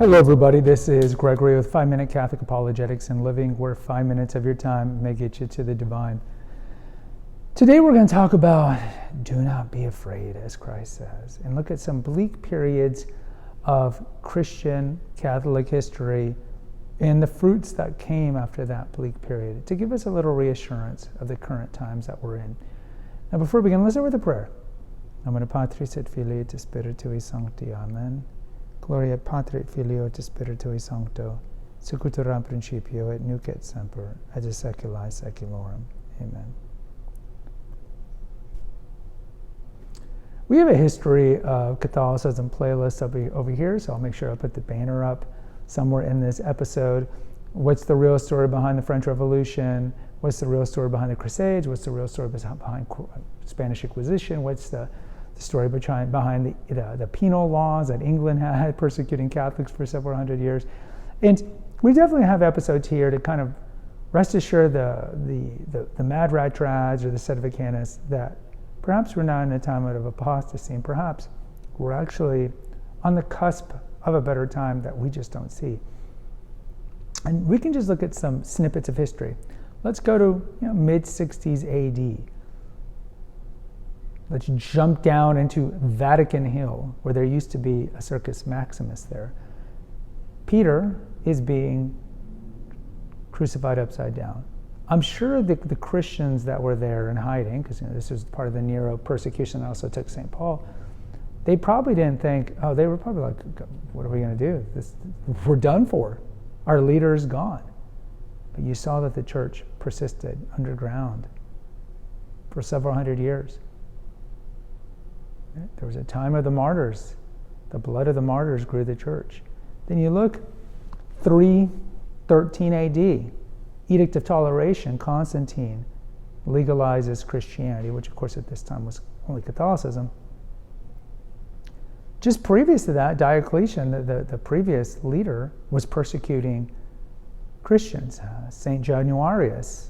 Hello everybody, this is Gregory with 5 Minute Catholic Apologetics and Living, where 5 minutes of your time may get you to the divine. Today we're going to talk about do not be afraid, as Christ says, and look at some bleak periods of Christian Catholic history and the fruits that came after that bleak period to give us a little reassurance of the current times that we're in. Now before we begin, let's start with a prayer. Nomine Patris et Filii et Spiritui Sancti. Amen. Gloria Patri et Filio et Spiritui Sancto, sic ut erat in principio et nunc et semper, et in saecula saeculorum. Amen. We have a history of Catholicism playlist over here, so I'll make sure I'll put the banner up somewhere in this episode. What's the real story behind the French Revolution? What's the real story behind the Crusades? What's the real story behind Spanish Inquisition? What's the story behind the penal laws that England had persecuting Catholics for several hundred years? And we definitely have episodes here to kind of rest assured the mad rat trads or the sedevacanists that perhaps we're not in a time of apostasy, and perhaps we're actually on the cusp of a better time that we just don't see. And we can just look at some snippets of history. Let's go to mid-60s AD. Let's jump down into Vatican Hill, where there used to be a Circus Maximus there. Peter is being crucified upside down. I'm sure the Christians that were there and hiding, because this was part of the Nero persecution that also took St. Paul, they probably didn't think, they were probably like, what are we going to do? We're done for. Our leader is gone. But you saw that the church persisted underground for several hundred years. There was a time of the martyrs. The blood of the martyrs grew the church. Then you look, 313 AD, Edict of Toleration, Constantine legalizes Christianity, which of course at this time was only Catholicism. Just previous to that, Diocletian, the previous leader, was persecuting Christians. St. Januarius,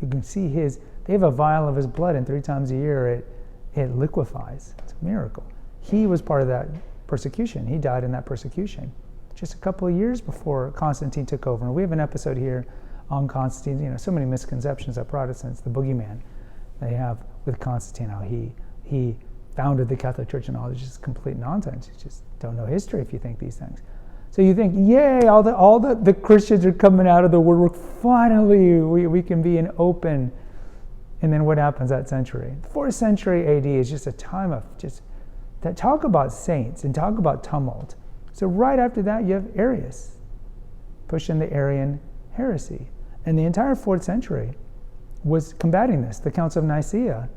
you can see they have a vial of his blood, and 3 times a year it liquefies. It's a miracle. He was part of that persecution. He died in that persecution just a couple of years before Constantine took over. And we have an episode here on Constantine. So many misconceptions of Protestants, the boogeyman they have with Constantine, how he founded the Catholic Church and all. It's just complete nonsense. You just don't know history if you think these things. So you think, yay, all the Christians are coming out of the woodwork. Finally, we can be an open. And then what happens that century? The 4th century AD is just a time of that talk about saints and talk about tumult. So right after that, you have Arius pushing the Arian heresy. And the entire 4th century was combating this. The Council of Nicaea,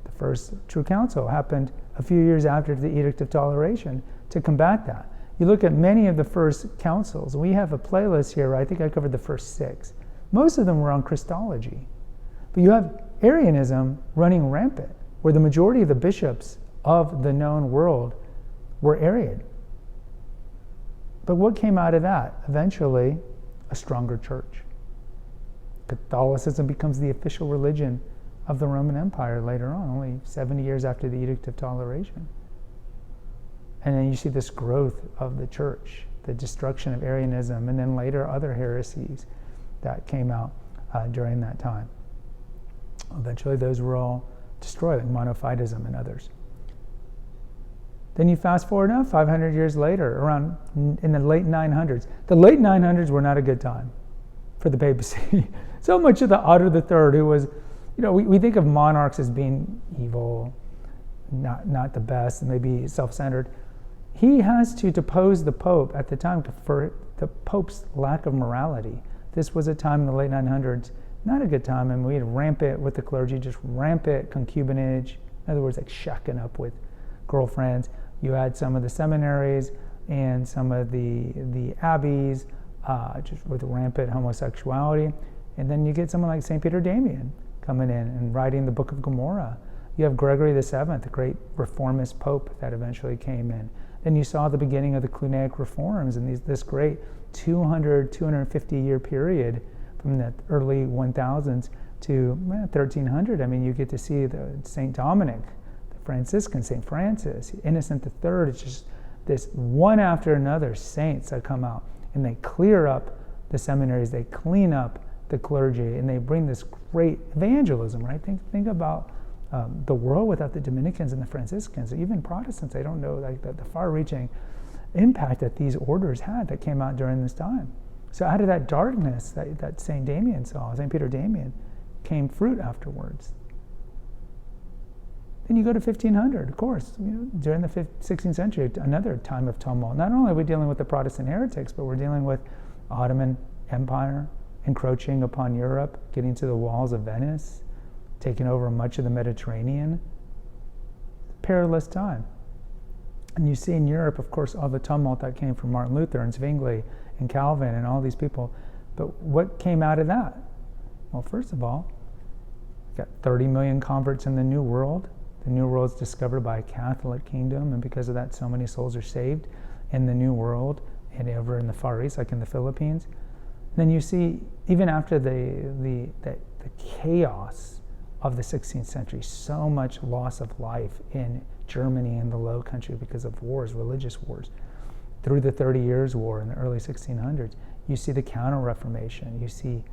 the first true council, happened a few years after the Edict of Toleration to combat that. You look at many of the first councils. We have a playlist here. I think I covered the first 6. Most of them were on Christology. But you have Arianism running rampant, where the majority of the bishops of the known world were Arian. But what came out of that? Eventually, a stronger church. Catholicism becomes the official religion of the Roman Empire later on, only 70 years after the Edict of Toleration. And then you see this growth of the church, the destruction of Arianism, and then later other heresies that came out during that time. Eventually, those were all destroyed, like monophysitism and others. Then you fast forward now, 500 years later, around in the late 900s. The late 900s were not a good time for the papacy. So much of the Otto III, who was, we think of monarchs as being evil, not the best, maybe self-centered. He has to depose the Pope at the time for the Pope's lack of morality. This was a time in the late 900s, not a good time, and we had rampant with the clergy, just rampant concubinage. In other words, like shacking up with girlfriends. You had some of the seminaries and some of the abbeys just with rampant homosexuality. And then you get someone like St. Peter Damian coming in and writing the Book of Gomorrah. You have Gregory VII, the great reformist pope that eventually came in. Then you saw the beginning of the Cluniac reforms and this great 250 year period from the early 1000s to 1300. I mean, you get to see the St. Dominic, the Franciscan, St. Francis, Innocent III. It's just this one after another saints that come out, and they clear up the seminaries, they clean up the clergy, and they bring this great evangelism, right? Think about the world without the Dominicans and the Franciscans, even Protestants. They don't know like the far-reaching impact that these orders had that came out during this time. So out of that darkness that St. Damien saw, St. Peter Damien, came fruit afterwards. Then you go to 1500, of course, during the 16th century, another time of tumult. Not only are we dealing with the Protestant heretics, but we're dealing with Ottoman Empire encroaching upon Europe, getting to the walls of Venice, taking over much of the Mediterranean. Perilous time. And you see in Europe, of course, all the tumult that came from Martin Luther and Zwingli and Calvin and all these people. But what came out of that? Well, first of all, we got 30 million converts in the New World. The New World is discovered by a Catholic kingdom, and because of that, so many souls are saved in the New World and over in the Far East, like in the Philippines. Then you see, even after the chaos of the 16th century, so much loss of life in Germany and the Low Country because of wars, religious wars. Through the 30 Years' War in the early 1600s, you see the Counter-Reformation. You see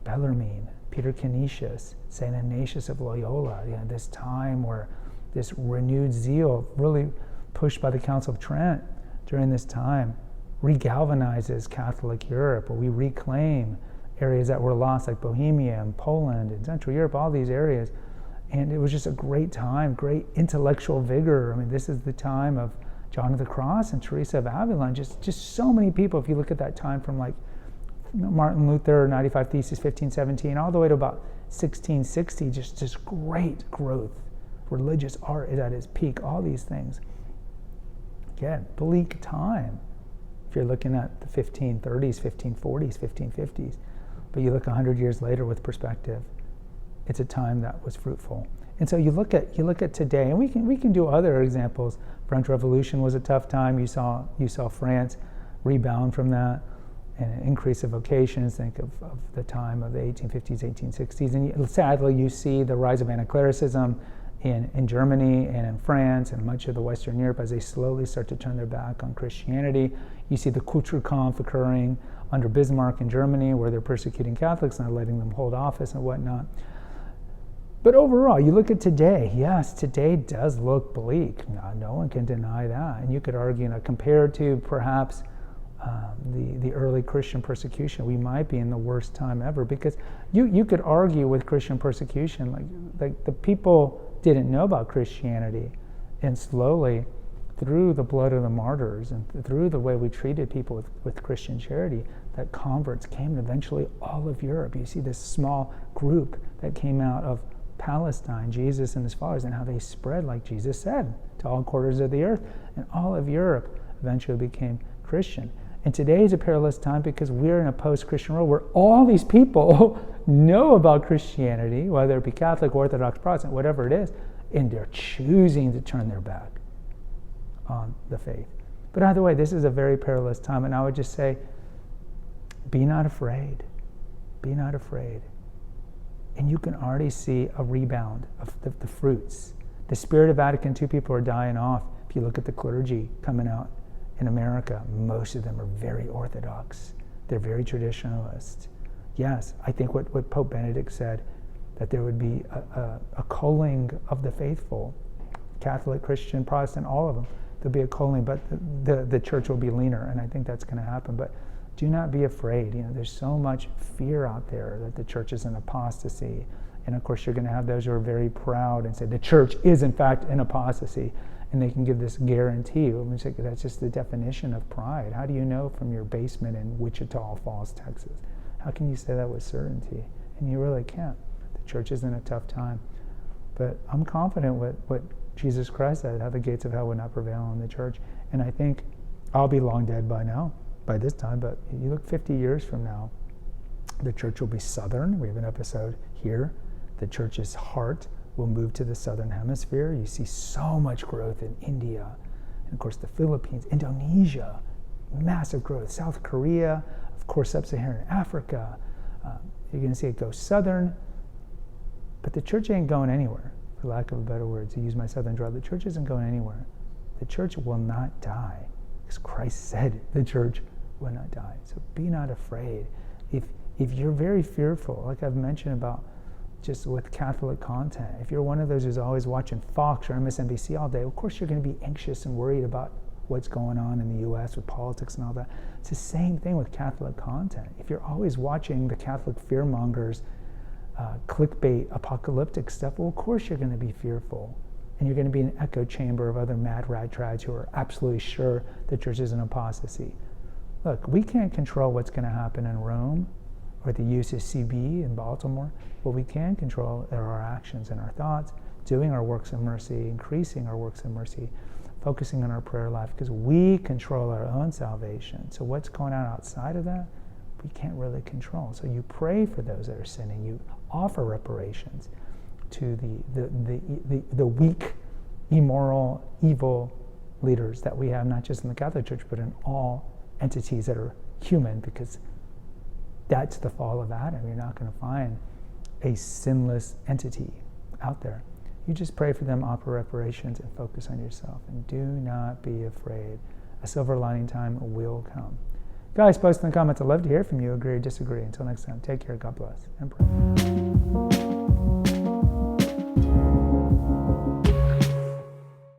Bellarmine, Peter Canisius, St. Ignatius of Loyola, this time where this renewed zeal, really pushed by the Council of Trent during this time, regalvanizes Catholic Europe, where we reclaim areas that were lost, like Bohemia and Poland and Central Europe, all these areas. And it was just a great time, great intellectual vigor. I mean, this is the time of John of the Cross and Teresa of Avila, just so many people. If you look at that time from like Martin Luther, 95 Theses, 1517, all the way to about 1660, just great growth. Religious art is at its peak, all these things. Again, bleak time. If you're looking at the 1530s, 1540s, 1550s, but you look 100 years later with perspective, it's a time that was fruitful. And so you look at today, and we can do other examples. French Revolution was a tough time. You saw France rebound from that, and an increase of vocations. Think of the time of the 1850s, 1860s, and sadly you see the rise of anticlericism in Germany and in France and much of the Western Europe as they slowly start to turn their back on Christianity. You see the Kulturkampf occurring under Bismarck in Germany, where they're persecuting Catholics, not letting them hold office and whatnot. But overall, you look at today, yes, today does look bleak. No one can deny that. And you could argue, compared to perhaps the early Christian persecution, we might be in the worst time ever, because you could argue with Christian persecution, like the people didn't know about Christianity, and slowly, through the blood of the martyrs and through the way we treated people with Christian charity, that converts came to eventually all of Europe. You see this small group that came out of Palestine, Jesus and his followers, and how they spread, like Jesus said, to all quarters of the earth, and all of Europe eventually became Christian. And today is a perilous time because we're in a post-Christian world where all these people know about Christianity, whether it be Catholic, Orthodox, Protestant, whatever it is, and they're choosing to turn their back on the faith. But either way, this is a very perilous time, and I would just say, be not afraid. Be not afraid. And you can already see a rebound of the fruits. The spirit of Vatican II people are dying off. If you look at the clergy coming out in America, most of them are very Orthodox. They're very traditionalist. Yes, I think what Pope Benedict said, that there would be a culling of the faithful, Catholic, Christian, Protestant, all of them. There'll be a culling, but the church will be leaner, and I think that's going to happen. But do not be afraid. There's so much fear out there that the church is an apostasy. And of course, you're going to have those who are very proud and say the church is in fact an apostasy. And they can give this guarantee. That's just the definition of pride. How do you know from your basement in Wichita Falls, Texas? How can you say that with certainty? And you really can't. The church is in a tough time. But I'm confident with what Jesus Christ said, how the gates of hell would not prevail on the church. And I think I'll be long dead by this time, but you look 50 years from now, the church will be southern. We have an episode here. The church's heart will move to the southern hemisphere. You see so much growth in India, and of course the Philippines, Indonesia, massive growth, South Korea, of course sub-Saharan Africa. You're going to see it go southern, but the church ain't going anywhere, for lack of a better word, to use my southern drawl. The church isn't going anywhere. The church will not die. because Christ said the church will not die. So be not afraid. If you're very fearful, like I've mentioned about just with Catholic content, if you're one of those who's always watching Fox or MSNBC all day, of course you're going to be anxious and worried about what's going on in the U.S. with politics and all that. It's the same thing with Catholic content. If you're always watching the Catholic fearmongers, clickbait, apocalyptic stuff, well, of course you're going to be fearful. And you're going to be in an echo chamber of other mad rad trads who are absolutely sure the church is an apostasy. Look, we can't control what's going to happen in Rome or the UCCB in Baltimore. What we can control are our actions and our thoughts, doing our works of mercy, increasing our works of mercy, focusing on our prayer life, because we control our own salvation. So what's going on outside of that, we can't really control. So you pray for those that are sinning. You offer reparations to the weak, immoral, evil leaders that we have, not just in the Catholic Church, but in all entities that are human, because that's the fall of Adam. You're not going to find a sinless entity out there. You just pray for them, offer reparations, and focus on yourself. And do not be afraid. A silver lining time will come. Guys, post in the comments. I'd love to hear from you. Agree or disagree. Until next time, take care. God bless. And pray.